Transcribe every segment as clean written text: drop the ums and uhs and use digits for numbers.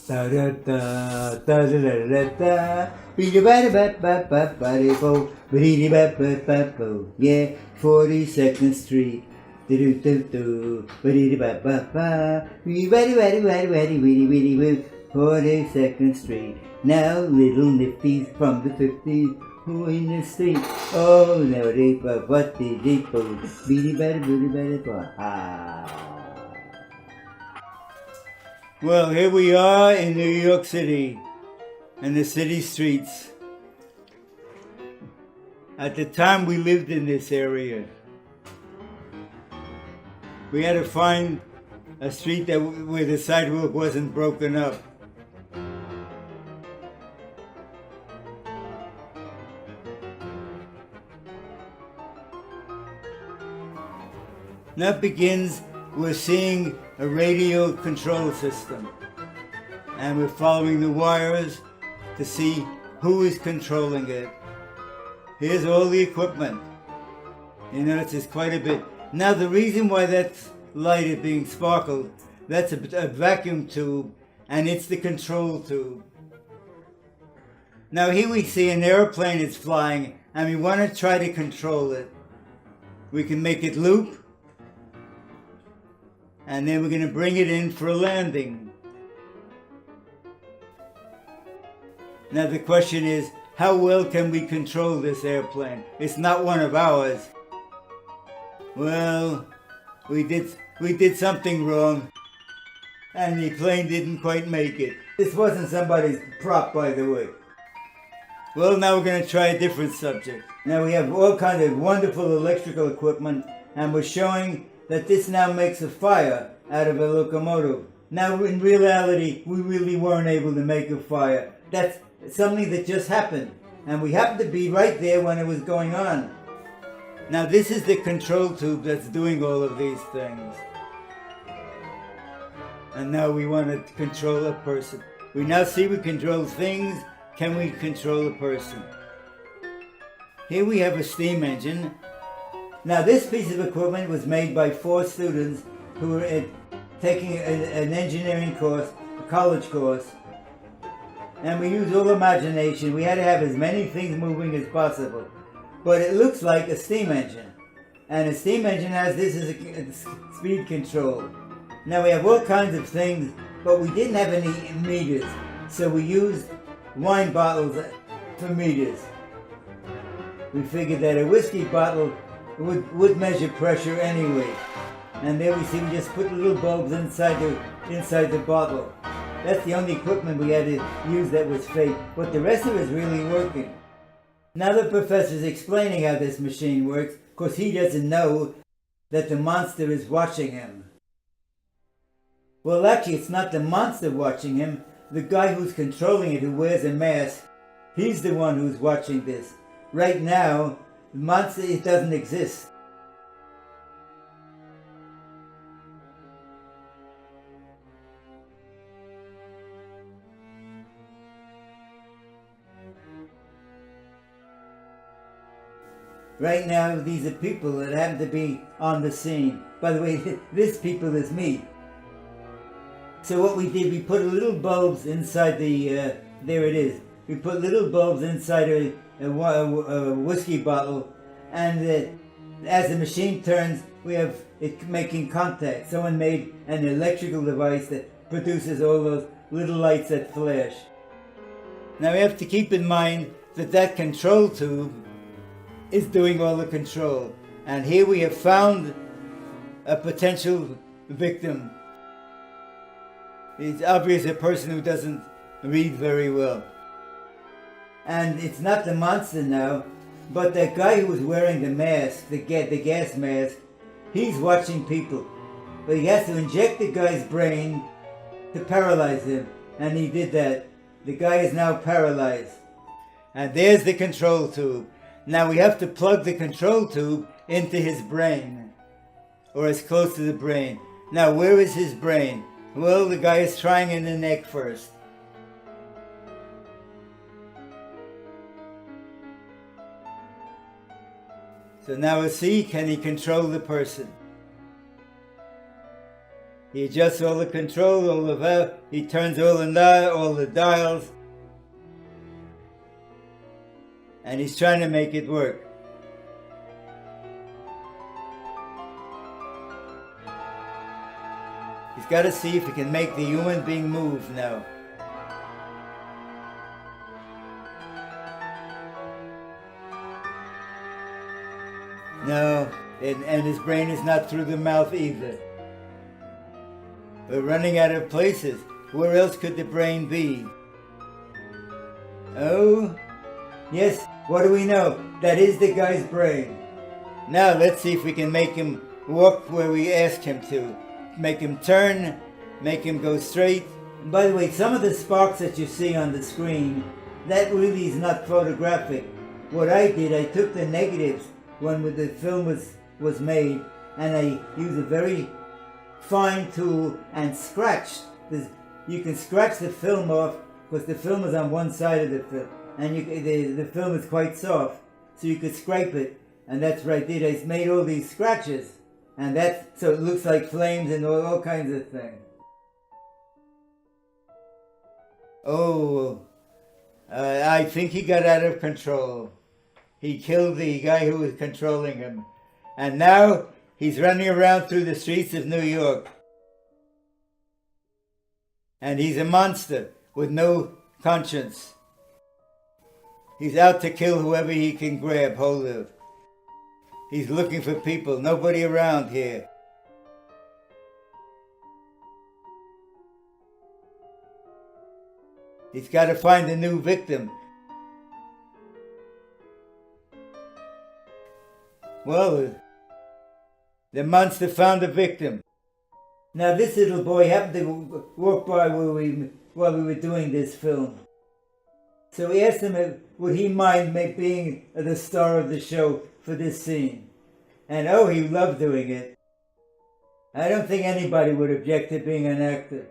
Da da da da da da da da. Beady ba ba ba ba ba bo. Beady ba ba ba bo. Yeah, 42nd Street. Do do do do. Beady ba ba ba. Beady ba ba ba ba ba. 42nd Street. Now little nifties from the 50s. Who in the street? Oh, now they but what did they do? Beady ba ba ba. Ah. Well, here we are in New York City, in the city streets. At the time we lived in this area, we had to find a street where the sidewalk wasn't broken up. That begins, we're seeing a radio control system, and we're following the wires to see who is controlling it. Here's all the equipment. You notice there's quite a bit. Now the reason why that's light is being sparkled, that's a vacuum tube, and it's the control tube. Now here we see an airplane is flying, and we want to try to control it. We can make it loop, and then we're going to bring it in for a landing. Now the question is, how well can we control this airplane? It's not one of ours. Well, we did something wrong, and the plane didn't quite make it. This wasn't somebody's prop, by the way. Well, now we're going to try a different subject. Now we have all kinds of wonderful electrical equipment, and we're showing that this now makes a fire out of a locomotive. Now in reality, we really weren't able to make a fire. That's something that just happened, and we happened to be right there when it was going on. Now this is the control tube that's doing all of these things. And now we want to control a person. We now see we control things. Can we control a person? Here we have a steam engine. Now this piece of equipment was made by 4 students who were taking an engineering course, a college course. And we used all imagination. We had to have as many things moving as possible. But it looks like a steam engine. And a steam engine has this as a speed control. Now we have all kinds of things, but we didn't have any meters. So we used wine bottles for meters. We figured that a whiskey bottle would measure pressure anyway. And there we see we just put little bulbs inside the bottle. That's the only equipment we had to use that was fake, but the rest of it is really working. Now the professor's explaining how this machine works, because he doesn't know that the monster is watching him. Well, actually, it's not the monster watching him. The guy who's controlling it, who wears a mask, he's the one who's watching this. Right now, the monster, it doesn't exist. Right now, these are people that happen to be on the scene. By the way, this people is me. So what we did, we put little bulbs inside the, there it is. We put little bulbs inside a whiskey bottle, and as the machine turns, we have it making contact. Someone made an electrical device that produces all those little lights that flash. Now we have to keep in mind that that control tube is doing all the control. And here we have found a potential victim. It's obvious a person who doesn't read very well. And it's not the monster now, but that guy who was wearing the mask, the gas mask, he's watching people. But he has to inject the guy's brain to paralyze him. And he did that. The guy is now paralyzed. And there's the control tube. Now we have to plug the control tube into his brain, or as close to the brain. Now where is his brain? Well, the guy is trying in the neck first. So now we'll see, can he control the person? He adjusts all the controls, all the valves, he turns all the dials, and he's trying to make it work. He's got to see if he can make the human being move now. No, and his brain is not through the mouth either. We're running out of places. Where else could the brain be? Oh, yes, what do we know? That is the guy's brain. Now let's see if we can make him walk where we ask him to. Make him turn, make him go straight. And by the way, some of the sparks that you see on the screen, that really is not photographic. What I did, I took the negatives when the film was made, and I used a very fine tool and scratched. You can scratch the film off because the film is on one side of the film, and the film is quite soft, so you could scrape it, and that's what I did. I made all these scratches, and so it looks like flames and all kinds of things. Oh, I think he got out of control. He killed the guy who was controlling him. And now he's running around through the streets of New York. And he's a monster with no conscience. He's out to kill whoever he can grab hold of. He's looking for people, nobody around here. He's got to find a new victim. Well, the monster found a victim. Now this little boy happened to walk by while we were doing this film. So we asked him would he mind being the star of the show for this scene. And oh, he loved doing it. I don't think anybody would object to being an actor.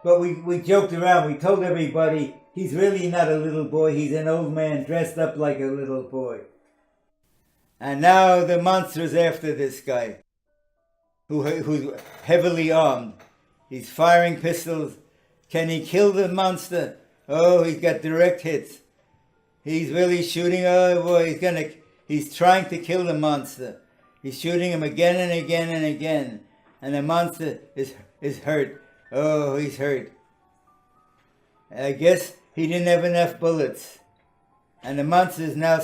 But we joked around, we told everybody he's really not a little boy, he's an old man dressed up like a little boy. And now the monster's after this guy, who's heavily armed. He's firing pistols. Can he kill the monster? Oh, he's got direct hits. He's really shooting. Oh boy, he's trying to kill the monster. He's shooting him again and again and again. And the monster is hurt. Oh, he's hurt. I guess he didn't have enough bullets. And the monster is now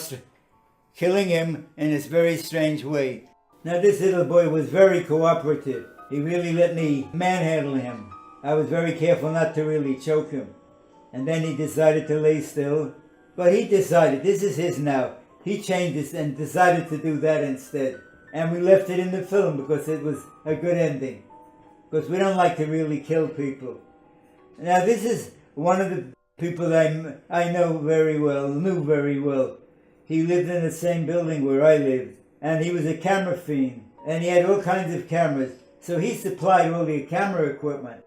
killing him in this very strange way. Now this little boy was very cooperative. He really let me manhandle him. I was very careful not to really choke him. And then he decided to lay still. But he decided, this is his now. He changed this and decided to do that instead. And we left it in the film because it was a good ending. Because we don't like to really kill people. Now this is one of the people I knew very well. He lived in the same building where I lived. And he was a camera fiend. And he had all kinds of cameras. So he supplied all the camera equipment.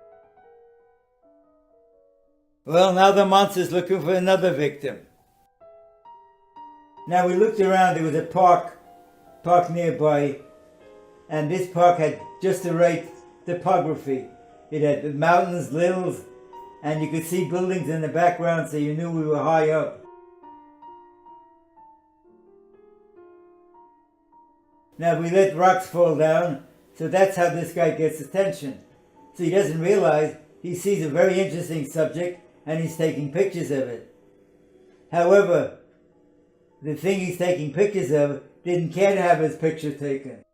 Well, now the monster's looking for another victim. Now we looked around, there was a park nearby. And this park had just the right topography. It had the mountains, hills, and you could see buildings in the background, so you knew we were high up. Now we let rocks fall down, so that's how this guy gets attention. So he doesn't realize he sees a very interesting subject and he's taking pictures of it. However, the thing he's taking pictures of didn't care to have his picture taken.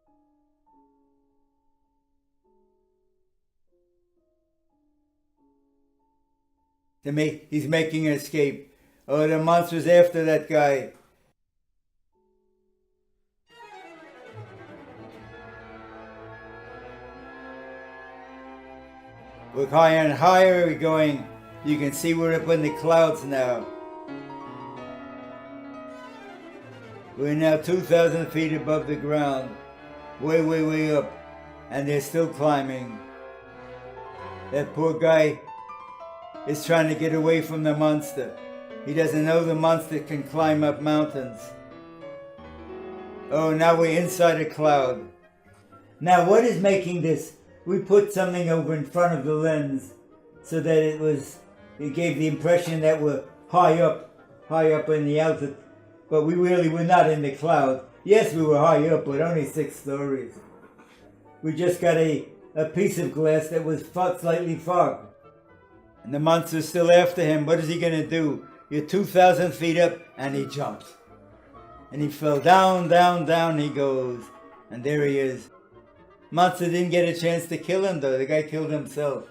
He's making an escape. Oh, the monster's after that guy. We're higher and higher we're going. You can see we're up in the clouds now. We're now 2,000 feet above the ground. Way, way, way up. And they're still climbing. That poor guy is trying to get away from the monster. He doesn't know the monster can climb up mountains. Oh, now we're inside a cloud. Now what is making this we put something over in front of the lens so that it gave the impression that we're high up in the altitude, but we really were not in the cloud. Yes, we were high up, but only 6 stories. We just got a piece of glass that was slightly fogged. And the monster's still after him. What is he going to do? You're 2,000 feet up, and he jumps. And he fell down, down, down he goes. And there he is. Monster didn't get a chance to kill him, though. The guy killed himself.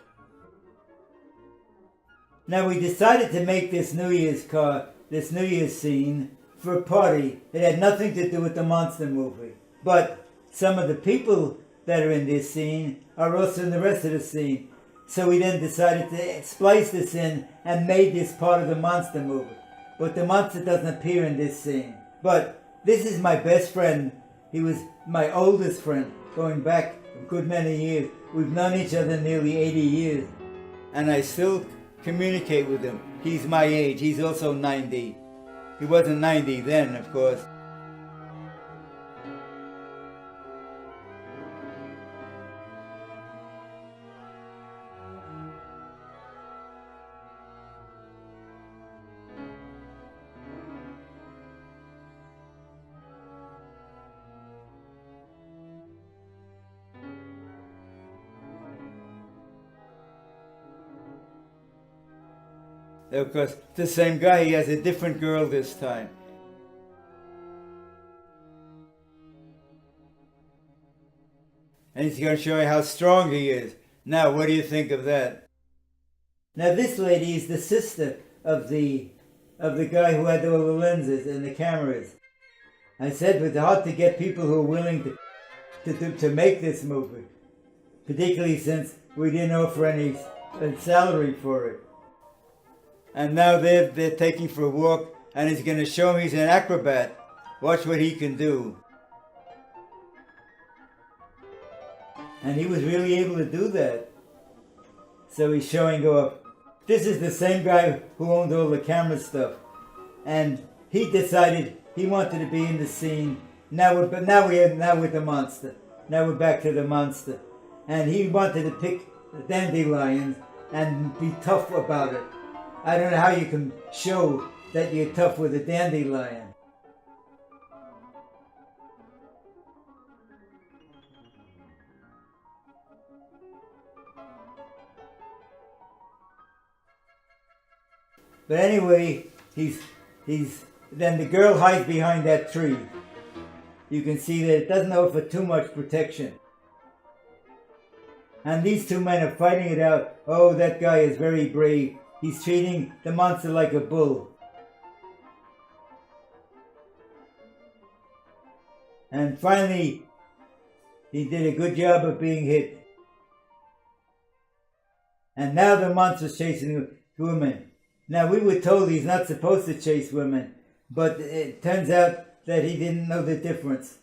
Now we decided to make this New Year's scene for a party. It had nothing to do with the monster movie. But some of the people that are in this scene are also in the rest of the scene. So we then decided to splice this in and made this part of the monster movie. But the monster doesn't appear in this scene. But this is my best friend. He was my oldest friend, going back a good many years. We've known each other nearly 80 years. And I still communicate with him. He's my age. He's also 90. He wasn't 90 then, of course. Of course, the same guy, he has a different girl this time. And he's going to show you how strong he is. Now, what do you think of that? Now, this lady is the sister of the guy who had all the lenses and the cameras. I said it's hard to get people who are willing to make this movie, particularly since we didn't offer any salary for it. And now they're taking for a walk, and he's going to show him he's an acrobat. Watch what he can do. And he was really able to do that. So he's showing off. This is the same guy who owned all the camera stuff. And he decided he wanted to be in the scene. Now we're with the monster. Now we're back to the monster. And he wanted to pick the dandelions and be tough about it. I don't know how you can show that you're tough with a dandelion. But anyway, then the girl hides behind that tree. You can see that it doesn't offer too much protection. And these two men are fighting it out. Oh, that guy is very brave. He's treating the monster like a bull. And finally, he did a good job of being hit. And now the monster's chasing women. Now we were told he's not supposed to chase women, but it turns out that he didn't know the difference.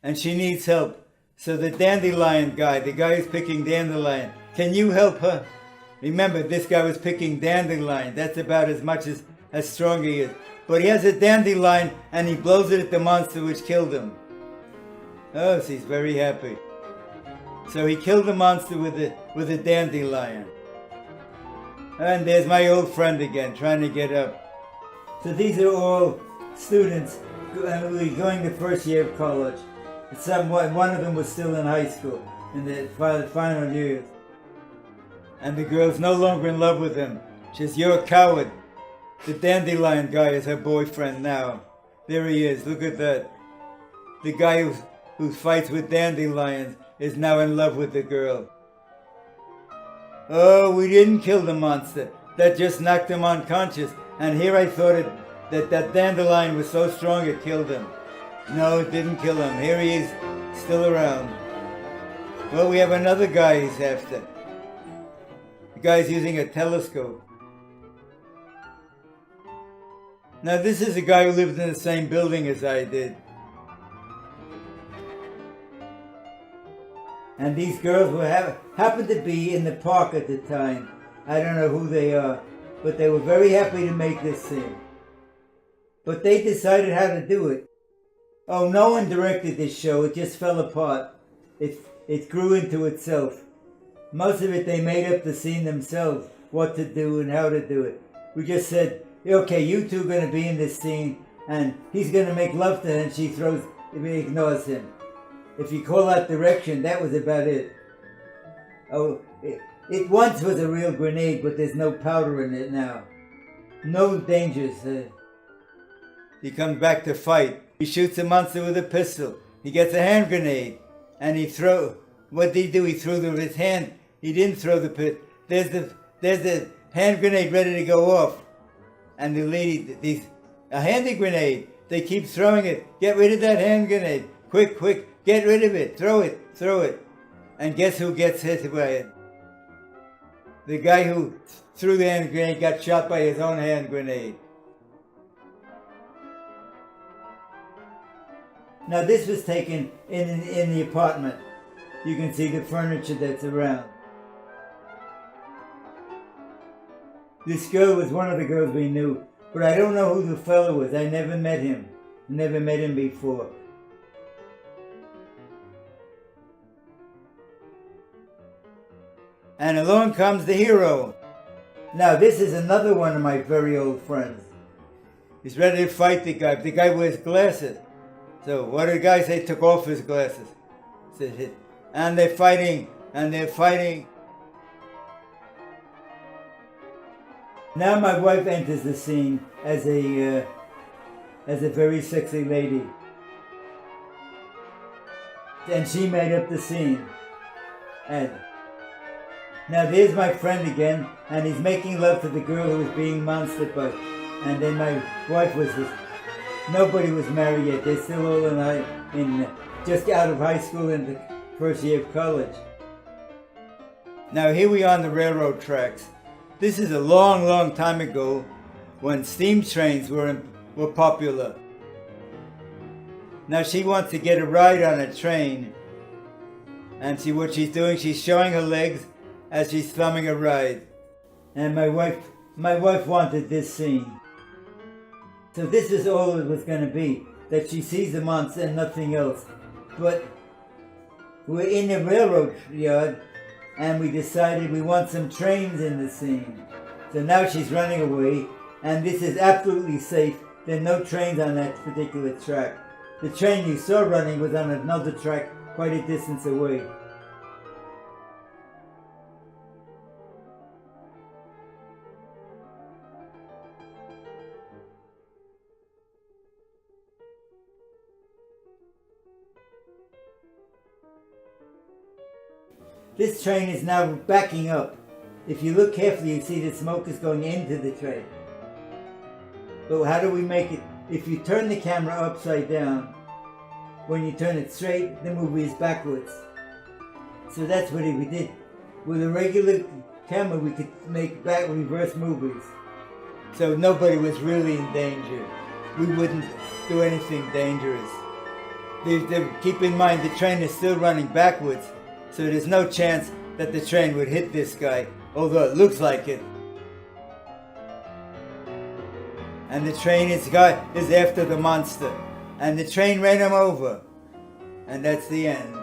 And she needs help. So the dandelion guy, the guy who's picking dandelion, can you help her? Remember, this guy was picking dandelion. That's about as strong he is. But he has a dandelion and he blows it at the monster which killed him. Oh, so he's very happy. So he killed the monster with a dandelion. And there's my old friend again, trying to get up. So these are all students going the first year of college. One of them was still in high school, in the final years. And the girl's no longer in love with him. She says, "You're a coward." The dandelion guy is her boyfriend now. There he is, look at that. The guy who fights with dandelions is now in love with the girl. Oh, we didn't kill the monster. That just knocked him unconscious. And here I thought that dandelion was so strong it killed him. No, it didn't kill him. Here he is, still around. Well, we have another guy he's after. The guy's using a telescope. Now this is a guy who lived in the same building as I did. And these girls happened to be in the park at the time. I don't know who they are, but they were very happy to make this scene. But they decided how to do it. Oh, no one directed this show. It just fell apart. It grew into itself. Most of it they made up the scene themselves, what to do and how to do it. We just said, okay, you two are going to be in this scene, and he's going to make love to her, and he ignores him. If you call out direction, that was about it. Oh, it once was a real grenade, but there's no powder in it now. No dangers. He comes back to fight. He shoots a monster with a pistol. He gets a hand grenade, and what did he do? He threw it with his hand. He didn't throw the pit. There's the hand grenade ready to go off, and the lady, a handy grenade. They keep throwing it. Get rid of that hand grenade. Quick, quick, get rid of it. Throw it. And guess who gets hit by it? The guy who threw the hand grenade got shot by his own hand grenade. Now this was taken in the apartment. You can see the furniture that's around. This girl was one of the girls we knew, but I don't know who the fellow was. I never met him. Never met him before. And along comes the hero. Now this is another one of my very old friends. He's ready to fight the guy. The guy wears glasses. So what did the guy say? Took off his glasses. And they're fighting. Now my wife enters the scene as a very sexy lady. And she made up the scene. And now there's my friend again, and he's making love to the girl who was being monstered by. And then my wife nobody was married yet. They're still all just out of high school in the first year of college. Now here we are on the railroad tracks. This is a long, long time ago when steam trains were popular. Now she wants to get a ride on a train, and what she's doing, she's showing her legs as she's thumbing a ride. And my wife wanted this scene. So this is all it was going to be, that she sees the monster and nothing else. But we're in the railroad yard, and we decided we want some trains in the scene. So now she's running away, and this is absolutely safe. There are no trains on that particular track. The train you saw running was on another track quite a distance away. This train is now backing up. If you look carefully, you see the smoke is going into the train. But how do we make it? If you turn the camera upside down, when you turn it straight, the movie is backwards. So that's what we did. With a regular camera, we could make reverse movies. So nobody was really in danger. We wouldn't do anything dangerous. Keep in mind, the train is still running backwards. So there's no chance that the train would hit this guy, although it looks like it. And the train is after the monster. And the train ran him over. And that's the end.